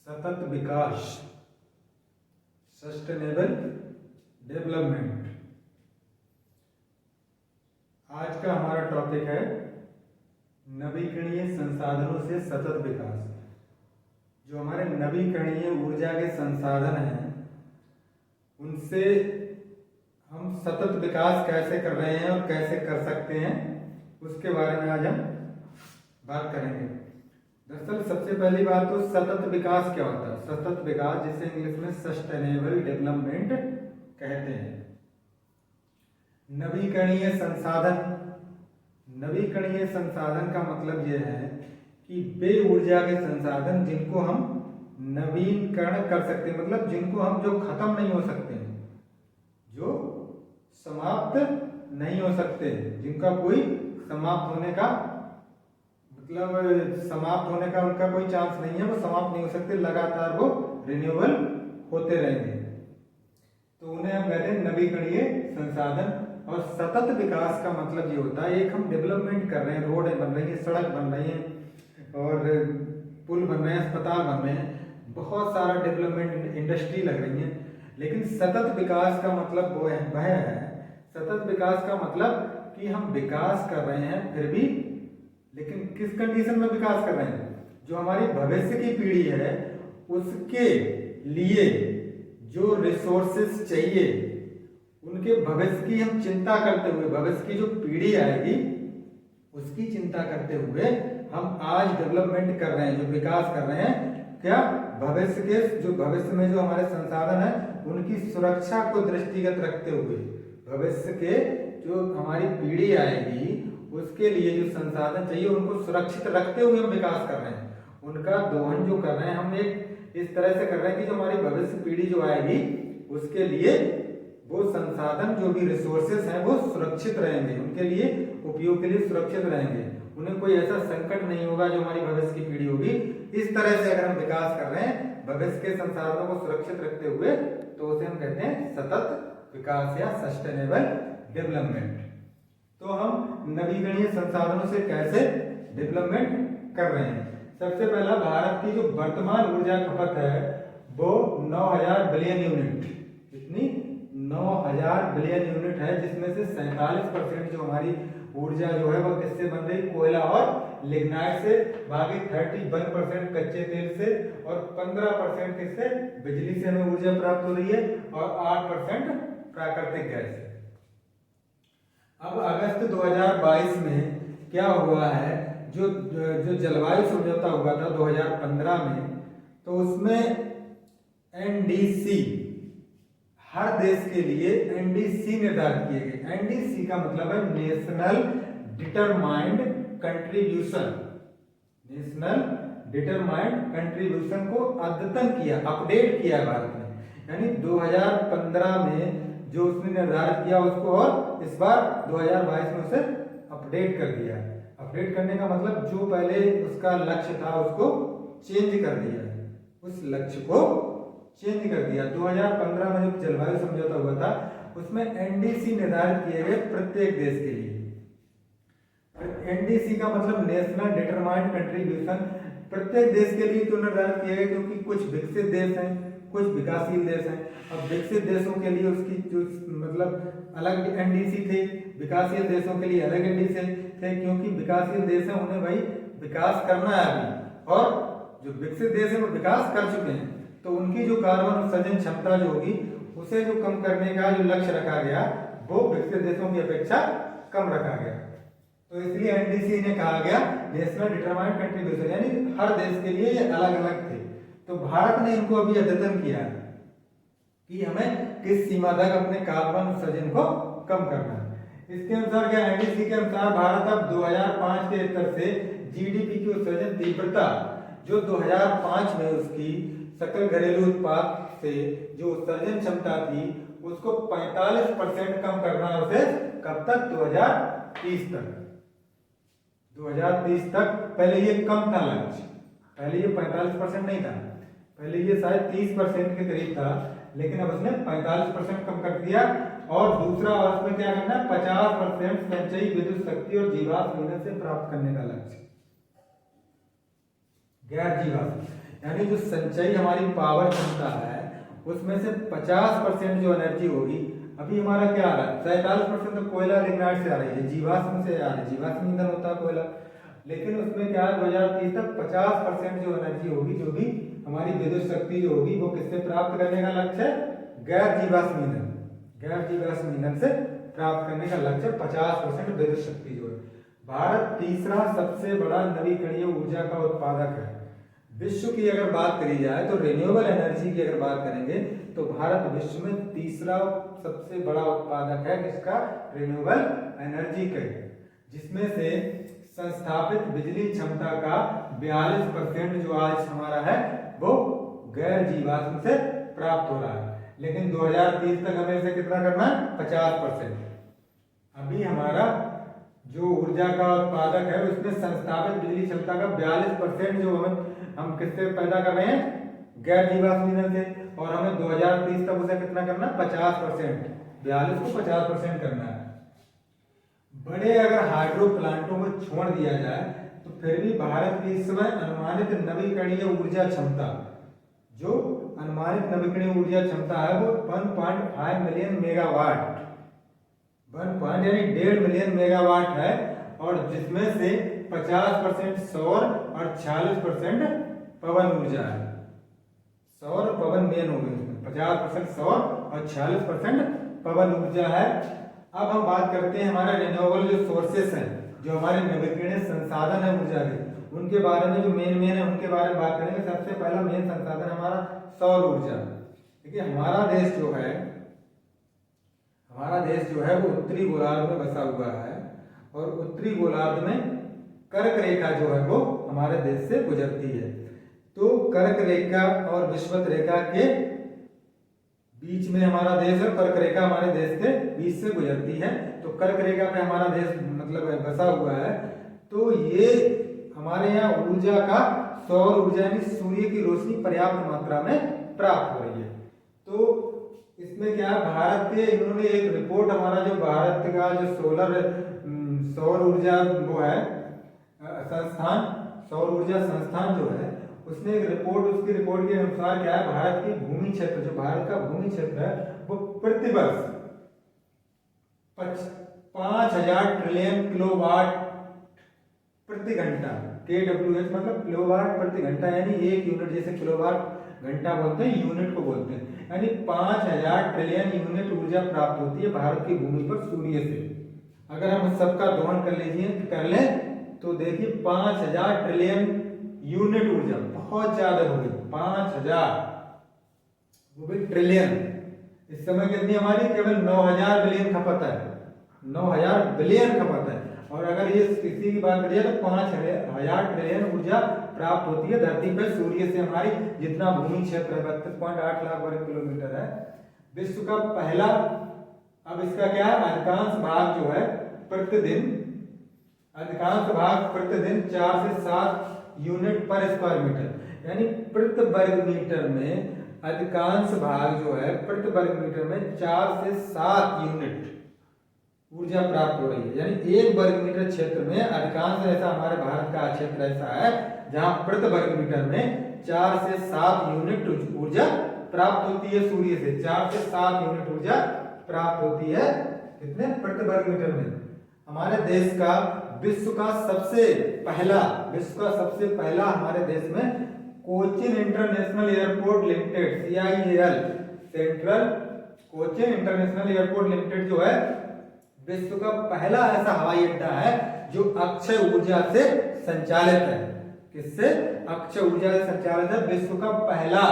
सतत विकास, sustainable development. आज का हमारा टॉपिक है नवीकरणीय संसाधनों से सतत विकास। जो हमारे नवीकरणीय ऊर्जा के संसाधन हैं उनसे हम सतत विकास कैसे कर रहे हैं और कैसे कर सकते हैं उसके बारे में आज हम बात करेंगे। दरअसल सबसे पहली बात तो सतत विकास क्या होता है। सतत विकास जिसे इंग्लिश में सस्टेनेबल डेवलपमेंट कहते हैं। नवीकरणीय संसाधन, नवीकरणीय संसाधन का मतलब यह है कि वे ऊर्जा के संसाधन जिनको हम नवीनकरण कर सकते हैं, मतलब जिनको हम जो खत्म नहीं हो सकते, जो समाप्त नहीं हो सकते, जिनका कोई समाप्त होने का समाप्त होने का उनका कोई चांस नहीं है, वो समाप्त नहीं हो सकते, लगातार वो रिन्यूएबल होते रहेंगे, तो उन्हें हम कहते हैं नवीकरणीय संसाधन। और सतत विकास का मतलब ये होता है एक हम डेवलपमेंट कर रहे हैं, रोड बन रही है, सड़क बन रही है और पुल बन रहे हैं, अस्पताल बन रहे हैं, बहुत सारा डेवलपमेंट, इंडस्ट्री लग रही है, लेकिन सतत विकास का मतलब वह है सतत विकास का मतलब कि हम विकास कर रहे हैं फिर भी, लेकिन किस कंडीशन में विकास कर रहे हैं, जो हमारी भविष्य की पीढ़ी है उसके लिए जो रिसोर्सेस चाहिए उनके भविष्य की हम चिंता करते हुए, भविष्य की जो पीढ़ी आएगी उसकी चिंता करते हुए हम आज डेवलपमेंट कर रहे हैं, जो विकास कर रहे हैं। क्या भविष्य के जो भविष्य में जो हमारे संसाधन है उनकी सुरक्षा को दृष्टिगत रखते हुए, भविष्य के जो हमारी पीढ़ी आएगी उसके लिए जो संसाधन चाहिए उनको सुरक्षित रखते हुए हम विकास कर रहे हैं। उनका दोहन जो कर रहे हैं हम एक इस तरह से कर रहे हैं कि जो हमारी भविष्य पीढ़ी जो आएगी उसके लिए वो संसाधन, जो भी रिसोर्सेस हैं वो सुरक्षित रहेंगे, उनके लिए उपयोग के लिए सुरक्षित रहेंगे, उन्हें कोई ऐसा संकट नहीं होगा जो हमारी भविष्य की पीढ़ी होगी। इस तरह से अगर हम विकास कर रहे हैं भविष्य के संसाधनों को सुरक्षित रखते हुए, तो उसे हम कहते हैं सतत विकास या सस्टेनेबल डेवलपमेंट। तो हम नवीकरणीय संसाधनों से कैसे डेवलपमेंट कर रहे हैं। सबसे पहला, भारत की जो वर्तमान ऊर्जा खपत है वो 9000 बिलियन यूनिट, इतनी 9000 बिलियन यूनिट है, जिसमें से 47% जो हमारी ऊर्जा जो है वो किससे बन रही, कोयला और लिग्नाइट से, बाकी 31% कच्चे तेल से और 15% किससे, बिजली से हमें ऊर्जा प्राप्त हो रही है और 8% प्राकृतिक गैस से। अब अगस्त 2022 में क्या हुआ है, जो जलवायु समझौता हुआ था 2015 में, तो उसमें एनडीसी, हर देश के लिए एनडीसी निर्धारित किए गए। एनडीसी का मतलब है national determined contribution. National determined contribution को अद्यतन किया, अपडेट किया भारत ने, यानी 2015 में जो उसने निर्धारित किया उसको और इस बार 2022 में उसे अपडेट कर दिया। अपडेट करने का मतलब जो पहले उसका लक्ष्य था उसको चेंज कर दिया, उस लक्ष्य को चेंज कर दिया। 2015 में जो जलवायु समझौता हुआ था उसमें एनडीसी निर्धारित किए गए प्रत्येक देश के लिए। एनडीसी का मतलब नेशनल डिटरमाइंड कंट्रीब्यूशन, प्रत्येक देश के लिए क्यों निर्धारित किए गए, क्योंकि कुछ विकसित देश हैं, कुछ विकासशील देश हैं। अब विकसित देशों के लिए उसकी जो मतलब अलग एनडीसी थे, विकासशील देशों के लिए अलग एनडीसी थे, क्योंकि विकासशील देश हैं उन्हें भाई विकास करना है अभी, और जो विकसित देश हैं वो विकास कर चुके हैं, तो उनकी जो कार्बन उत्सर्जन क्षमता जो होगी उसे जो कम करने का जो लक्ष्य रखा गया वो विकसित देशों की अपेक्षा कम रखा गया। तो इसलिए एनडीसी ने कहा गया नेशनल डिटरमाइंड कंट्रीब्यूशन, यानी हर देश के लिए ये अलग अलग थे। तो भारत ने इनको अभी अद्यतन किया कि हमें किस सीमा तक अपने कार्बन उत्सर्जन को कम करना है। इसके अनुसार क्या, एनडीसी के अनुसार भारत अब 2005 के स्तर से जीडीपी की उत्सर्जन तीव्रता जो 2005 में उसकी सकल घरेलू उत्पाद से जो उत्सर्जन क्षमता थी उसको 45% कम करना है उसे, कब तक, 2030 तक। 2030 तक, पहले ये कम था लक्ष्य, पहले ये 45% नहीं था, पहले ये शायद 30% के करीब था, लेकिन अब उसने 45% कम कर दिया। और दूसरा वर्ष में क्या करना है, 50% संचयी विद्युत शक्ति और जीवाश्म ईंधन से प्राप्त करने का लक्ष्य, गैर जीवाश्म, यानी जो संचयी हमारी पावर क्षमता है उसमें से 50% जो एनर्जी होगी, अभी हमारा क्या आ रहा है 47% तो कोयला लिग्नाइट से आ रही है, जीवाश्म से आ रही है, जीवाश्म ईंधन होता है कोयला। लेकिन उसमें क्या है 2030 तक 50% जो एनर्जी होगी, जो भी हमारी विद्युत शक्ति जो होगी वो किससे प्राप्त करने का लक्ष्य है, गैर जीवाश्म ईंधन, गैर जीवाश्म ईंधन से प्राप्त करने का लक्ष्य 50% विद्युत शक्ति जो है। भारत तीसरा सबसे बड़ा नवीकरणीय ऊर्जा का उत्पादक है। विश्व की अगर बात करी जाए तो रिन्यूएबल एनर्जी की अगर बात करेंगे तो भारत विश्व में तीसरा सबसे बड़ा उत्पादक है किसका, रिन्यूएबल एनर्जी का, जिसमें से संस्थापित बिजली क्षमता का 42% जो आज हमारा है वो गैर जीवाश्म से प्राप्त हो रहा है। लेकिन 2030 तक हमें इसे कितना करना है, 50%। अभी हमारा जो ऊर्जा का उत्पादक है उसमें संस्थापित बिजली क्षमता का 42% जो हम किससे पैदा कर रहे हैं, गैर जीवाश्म ईंधन से, और हमें 2030 तक उसे कितना करना, 50%, 42 को 50% करना है। बड़े अगर हाइड्रो प्लांटों को छोड़ दिया जाए तो फिर भी भारत की इस समय अनुमानित नवीकरणीय ऊर्जा क्षमता, जो अनुमानित नवीकरणीय ऊर्जा क्षमता है वो 1.5 मिलियन मेगावाट, 1.5 मिलियन मेगावाट है, और जिसमें से 50% सौर और 46% पवन ऊर्जा है। सौर पवन मेन हो गई, 50% सौर और 46% पवन ऊर्जा है। अब हम बात करते हैं हमारे रिन्यूएबल जो सोर्सेस हैं, जो हमारे नवीकरणीय संसाधन है ऊर्जा के, उनके बारे में जो मेन है उनके बारे में बात करेंगे। सबसे पहला मेन संसाधन हमारा सौर ऊर्जा। देखिए हमारा देश जो है वो उत्तरी गोलार्ध में बसा हुआ है, और उत्तरी गोलार्ध में कर्क रेखा जो है वो हमारे देश से गुजरती है। तो कर्क रेखा और विषुवत रेखा के बीच में हमारा देश है, कर्क रेखा हमारे देश के बीच से गुजरती है, तो कर्क रेखा पे हमारा देश मतलब बसा हुआ है। तो ये हमारे यहाँ ऊर्जा का, सौर ऊर्जा यानी सूर्य की रोशनी पर्याप्त मात्रा में प्राप्त हो रही है। तो इसमें क्या है, भारत के इन्होंने एक रिपोर्ट, हमारा जो भारत का जो सौर ऊर्जा वो है संस्थान, सौर ऊर्जा संस्थान जो है, उसने एक रिपोर्ट, उसकी रिपोर्ट के अनुसार क्या है, भारत की भूमि क्षेत्र, जो भारत का भूमि क्षेत्र है वो प्रतिवर्ष 5000 ट्रिलियन किलोवाट प्रति घंटा, KWH मतलब किलोवाट प्रति घंटा, यानी एक यूनिट, जैसे किलोवाट घंटा बोलते हैं यूनिट को बोलते हैं, यानी 5000 ट्रिलियन यूनिट ऊर्जा प्राप्त होती है भारत की भूमि पर सूर्य से। अगर हम सबका दोहन कर लें तो देखिए 5000 ट्रिलियन यूनिट ऊर्जा बहुत ज्यादा होगी, 5000 वो भी ट्रिलियन। इस समय कितनी हमारी केवल 9000 बिलियन खपत है, 9000 बिलियन खपत है, और अगर ये किसी की बात करिए तो 5000 ट्रिलियन ऊर्जा प्राप्त होती है धरती पर सूर्य से। हमारी जितना भूमि क्षेत्र है 32.8 लाख वर्ग किलोमीटर है, विश्व का पहला। अब इसका क्या है, अधिकांश भाग जो है प्रतिदिन 4 से 7 यूनिट पर स्क्वायर मीटर, यानी प्रति वर्ग मीटर में अधिकांश भाग जो है प्रति वर्ग मीटर में 4 से 7 यूनिट ऊर्जा प्राप्त हो रही है। यानी एक वर्ग मीटर क्षेत्र में अधिकांश, ऐसा हमारे भारत का क्षेत्र ऐसा है जहां प्रति वर्ग मीटर में 4 से 7 यूनिट ऊर्जा प्राप्त होती है सूर्य से, 4 से 7 यूनिट ऊर्जा प्राप्त होती है कितने, प्रति वर्ग मीटर में। हमारे देश का विश्व का सबसे पहला हमारे देश में Cochin international airport limited, CIAL, central Cochin international airport limited जो है विश्व का पहला ऐसा हवाई अड्डा है जो अक्षय ऊर्जा से संचालित है। किससे, अक्षय ऊर्जा से संचालित है। विश्व का पहला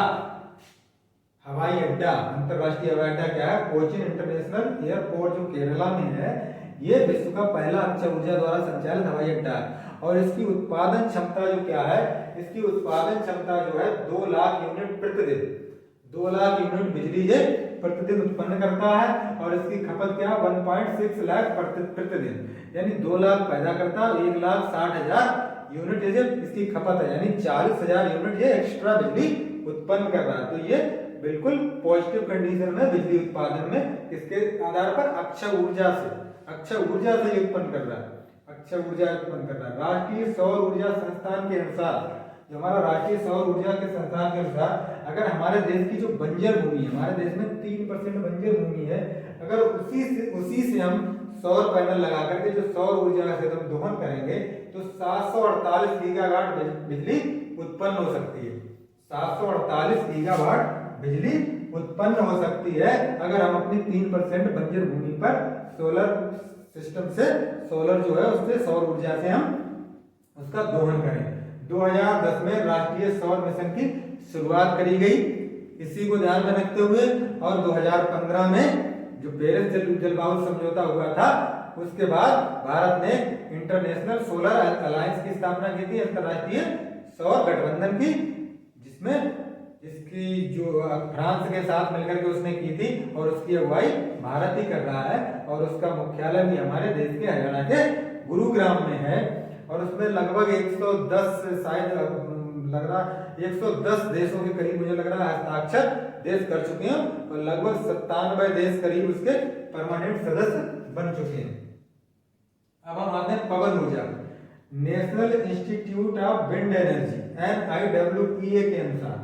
हवाई अड्डा, अंतरराष्ट्रीय हवाई अड्डा क्या है, कोचिन इंटरनेशनल एयरपोर्ट जो केरला में है, ये विश्व का पहला अक्षय ऊर्जा द्वारा संचालित हवाई अड्डा है। और इसकी उत्पादन क्षमता जो क्या है, इसकी उत्पादन क्षमता जो है 2 लाख यूनिट प्रतिदिन, 2 लाख यूनिट बिजली ये प्रतिदिन उत्पन्न करता है, और इसकी खपत क्या है 1.6 लाख प्रतिदिन, यानी 2 लाख पैदा करता है, 1,60,000 यूनिट इसकी खपत है, यानी 40,000 यूनिट ये एक्स्ट्रा बिजली उत्पन्न कर रहा है। तो ये बिल्कुल पॉजिटिव कंडीशन में बिजली उत्पादन में किसके आधार पर, अक्षय ऊर्जा से उत्पन्न कर रहा है, अक्षय ऊर्जा उत्पन्न कर रहा है। राष्ट्रीय सौर ऊर्जा संस्थान के अनुसार जो हमारा राष्ट्रीय सौर ऊर्जा के संस्थान के अनुसार अगर हमारे देश की जो बंजर भूमि है, हमारे देश में 3% बंजर भूमि है, अगर उसी से हम सौर पैनल लगा करके जो सौर ऊर्जा से हम दोहन करेंगे तो 748 गीगावाट बिजली उत्पन्न हो सकती है। 748 गीगावाट बिजली उत्पन्न हो सकती है अगर हम अपनी 3% बंजर भूमि पर सोलर सिस्टम से, सोलर जो है उससे, सौर ऊर्जा से हम उसका दोहन करें। 2010 में राष्ट्रीय सौर मिशन की शुरुआत करी गई, इसी को ध्यान में रखते हुए, और 2015 में जो पेरिस जलवायु समझौता हुआ था उसके बाद भारत ने इंटरनेशनल सोलर अलायंस की स्थापना की थी, अंतरराष्ट्रीय सौर गठबंधन की, जिसमें इसकी जो फ्रांस के साथ मिलकर के उसने की थी और उसकी अगुवाई भारत ही कर रहा है, और उसका मुख्यालय भी हमारे देश के हरियाणा के गुरुग्राम में है। और उसमें लगभग 110 शायद लग रहा 110 देशों के करीब मुझे लग रहा है हस्ताक्षर देश कर चुके हैं, और लगभग 97 देश करीब उसके परमानेंट सदस्य बन चुके हैं। अब हम आते हैं पवन ऊर्जा। National institute of wind energy NIWEA के अनुसार,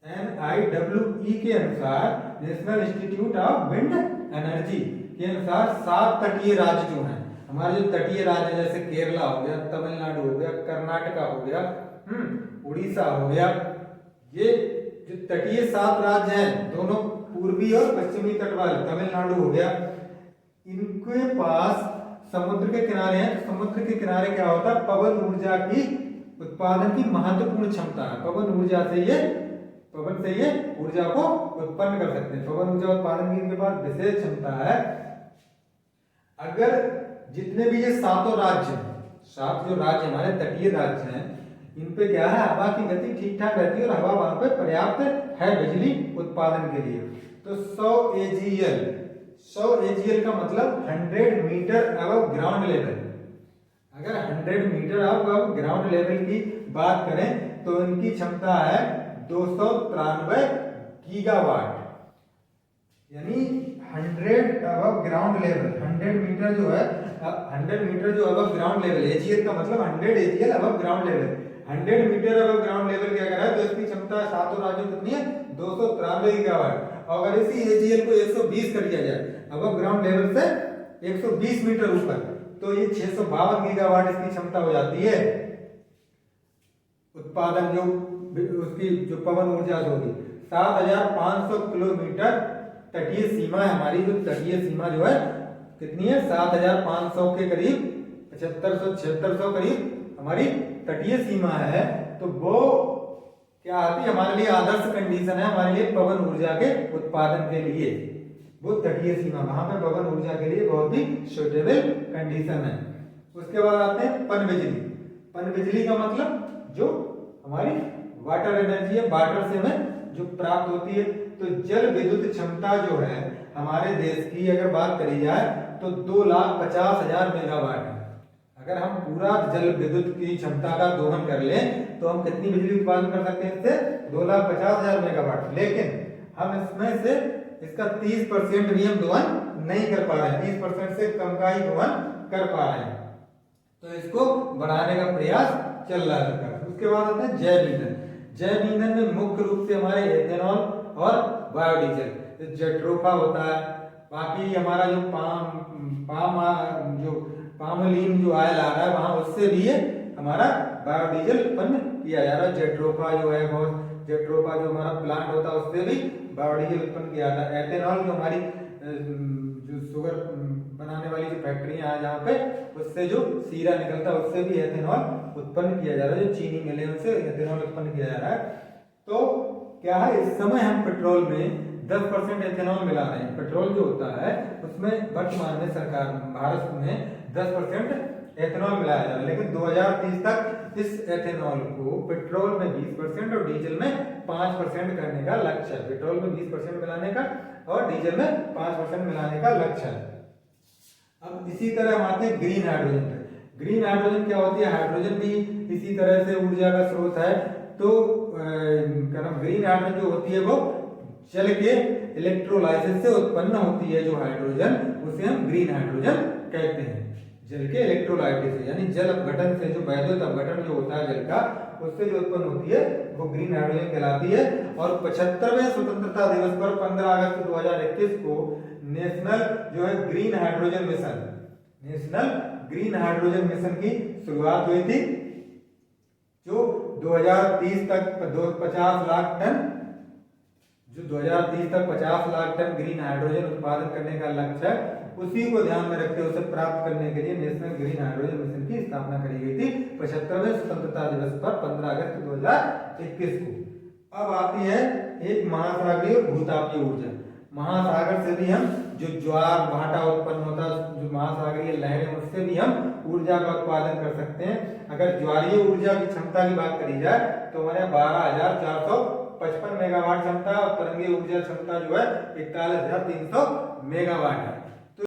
NIWE के अनुसार, national institute of wind energy के अनुसार 7 तटीय राज्य जो हैं, हमारे जो तटीय राज्य जैसे केरला हो गया, तमिलनाडु हो गया, कर्नाटका हो गया, उड़ीसा हो गया, ये जो तटीय 7 राज्य हैं, दोनों पूर्वी और पश्चिमी तट वाले, तमिलनाडु हो गया, इनके पास समुद्र के किनारे हैं। तो समुद्र के किनारे क्या होता है, पवन ऊर्जा की उत्पादन की महत्वपूर्ण क्षमता है। पवन से ये ऊर्जा को उत्पन्न कर सकते हैं। पवन ऊर्जा उत्पादन की इनके पास विशेष क्षमता है। अगर जितने भी ये 7 राज्य, 7 जो राज्य हमारे तटीय राज्य हैं, इन पे क्या है, हवा की गति ठीक ठाक रहती है और हवा वहां पे पर्याप्त है बिजली उत्पादन के लिए। तो 100 AGL का मतलब 100 मीटर अबव ग्राउंड लेवल। अगर 100 मीटर अबव ग्राउंड लेवल की बात करें तो इनकी क्षमता है 293 गीगावाट, यानी 100 अबव ग्राउंड लेवल, 100 मीटर जो है, 100 मीटर जो अबव ग्राउंड लेवल, AGL का मतलब 100 AGL above ground level. 100 metre above ground level की अगर है तो इसकी क्षमता 7 राज्यों कितनी है, 293 गीगावाट। और अगर इसी AGL को 120 कर दिया जाए अबव ग्राउंड लेवल से 120 मीटर ऊपर, तो ये 652 गीगावाट इसकी क्षमता हो जाती है उत्पादन, जो उसकी जो पवन ऊर्जा होगी। 7500 किलोमीटर तटीय सीमा है हमारी, जो तटीय सीमा जो है कितनी है, 7500 के करीब, 7500-7600 करीब हमारी तटीय सीमा है। तो वो क्या आती है, हमारे लिए आदर्श कंडीशन है हमारे लिए पवन ऊर्जा के उत्पादन के लिए। वो तटीय सीमा, वहां पे पवन ऊर्जा के लिए बहुत ही सुटेबल कंडीशन है। उसके बाद आते हैं पन बिजली। पन बिजली का मतलब जो हमारी वाटर एनर्जी है, वाटर से हमें जो प्राप्त होती है। तो जल विद्युत क्षमता जो है हमारे देश की अगर बात करी जाए तो 2,50,000 मेगावाट है। अगर हम पूरा जल विद्युत की क्षमता का दोहन कर लें तो हम कितनी बिजली उत्पादन कर सकते हैं इससे, 2,50,000 मेगावाट। लेकिन हम इसमें से इसका 30% भी हम दोहन नहीं कर पा रहे हैं, 30% से कम का ही दोहन कर पा रहे हैं। तो इसको बढ़ाने का प्रयास चल रहा है। उसके बाद आते हैं जैव ईंधन। जैव ईंधन में मुख्य रूप से हमारे एथेनॉल और बायोडीजल, जेट्रोफा होता है, बाकी हमारा जो पामोलिन जो ऑयल आ रहा है वहां, उससे भी हमारा बायोडीजल उत्पन्न किया जा रहा है। जेट्रोफा जो है, बहुत जेट्रोफा जो हमारा प्लांट होता है उससे भी बायोडीजल उत्पन्न किया जाता है। एथेनॉल जो हमारी जो शुगर बनाने वाली जो फैक्ट्रियां हैं जहाँ पे, उससे जो सीरा निकलता है उससे भी एथेनॉल उत्पन्न किया जा रहा है। जो चीनी मिले उनसे एथेनॉल उत्पन्न किया जा रहा है। तो क्या है, इस समय हम पेट्रोल में 10% एथेनॉल मिला रहे हैं। पेट्रोल जो होता है उसमें वर्तमान में सरकार, भारत में 10% एथेनॉल मिलाया जा रहा है। लेकिन 2030 तक इस एथेनॉल को पेट्रोल में 20% और डीजल में 5% करने का लक्ष्य है। पेट्रोल में 20% मिलाने का और डीजल में 5% मिलाने का लक्ष्य है। अब इसी तरह हम आते हैं ग्रीन हाइड्रोजन पे। ग्रीन हाइड्रोजन क्या होती है, हाइड्रोजन भी इसी तरह से ऊर्जा का स्रोत है। तो ग्रीन हाइड्रोजन जो होती है वो जल के इलेक्ट्रोलाइसिस से उत्पन्न होती है। जो हाइड्रोजन, उसे हम ग्रीन हाइड्रोजन कहते हैं। जल के इलेक्ट्रोलाइटिस से, यानी जल अपघटन से, जो वैद्युत अपघटन जो होता है जल का, उससे जो उत्पन्न होती है वो ग्रीन हाइड्रोजन कहलाती है। और 75वें स्वतंत्रता दिवस पर 15 अगस्त 2021 को नेशनल जो है green hydrogen mission, national green hydrogen mission की शुरुआत हुई थी, जो 2030 तक 50 लाख टन, जो 2030 तक 50 लाख टन ग्रीन हाइड्रोजन उत्पादन करने का लक्ष्य है, उसी को ध्यान में रखते हुए उसे प्राप्त करने के लिए नेशनल ग्रीन हाइड्रोजन मिशन की स्थापना करी गई थी 75वें स्वतंत्रता दिवस पर 15 अगस्त 2021 को। अब आती है एक महासागरीय और भूतापीय ऊर्जा। महासागर से भी हम जो ज्वार भाटा उत्पन्न होता है, जो महासागरीय लहरें, उससे भी हम ऊर्जा का उत्पादन कर सकते हैं। अगर ज्वारीय ऊर्जा की क्षमता की बात करी जाए तो हमारे 12,455 मेगावाट क्षमता, और तरंगीय ऊर्जा क्षमता जो है 41,300 मेगावाट है।